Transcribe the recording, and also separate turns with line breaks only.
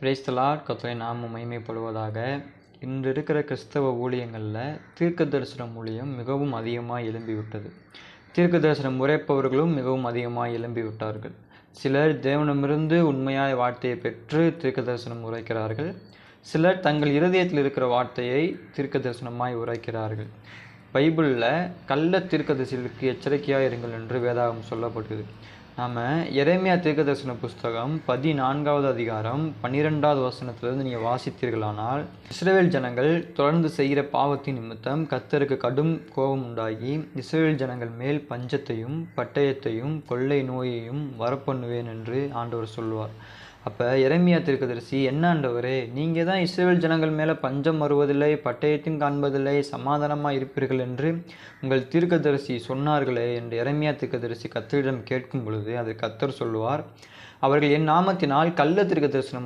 Praise the Lord. கர்த்தருடைய நாமம் மகிமைப்படுவதாக. இன்று இருக்கிற கிறிஸ்தவ ஊழியங்களில் தீர்க்க தரிசனம் ஊழியம் மிகவும் அதிகமாக எழும்பிவிட்டது. தீர்க்க தரிசனம் உரைப்பவர்களும் மிகவும் அதிகமாக எழும்பிவிட்டார்கள். சிலர் தேவனிடமிருந்து உண்மையாய் வார்த்தையை பெற்று தீர்க்க தரிசனம் உரைக்கிறார்கள். சிலர் தங்கள் இருதயத்தில் இருக்கிற வார்த்தையை தீர்க்க தரிசனமாய் உரைக்கிறார்கள். பைபிளில் கள்ள தீர்க்கதரிசிகளுக்கு எச்சரிக்கையாக இருங்கள் என்று வேதாகம் சொல்லப்பட்டது. நாம் எரேமியா தீர்க்கதரிசன புஸ்தகம் 14வது அதிகாரம் 12வது வசனத்திலிருந்து நீங்கள் வாசித்தீர்களானால், இஸ்ரவேல் ஜனங்கள் தொடர்ந்து செய்கிற பாவத்தின் நிமித்தம் கர்த்தருக்கு கடும் கோபம் உண்டாகி இஸ்ரவேல் ஜனங்கள் மேல் பஞ்சத்தையும் பட்டயத்தையும் கொள்ளை நோயையும் வரப்பண்ணுவேன் என்று ஆண்டவர் சொல்வார். அப்போ எரேமியா தீர்க்கதரிசி, என்ன ஆண்டவரே, நீங்கள் தான் இஸ்ரவேல் ஜனங்கள் மேலே பஞ்சம் வருவதில்லை, பட்டயத்தையும் காண்பதில்லை, சமாதானமாக இருப்பீர்கள் என்று உங்கள் தீர்க்கதரிசி சொன்னார்களே என்று எரேமியா தீர்க்கதரிசி கர்த்தரிடம் கேட்கும் பொழுது அது கர்த்தர் சொல்லுவார், அவர்கள் என் நாமத்தினால் கள்ள தீர்க்க தரிசனம்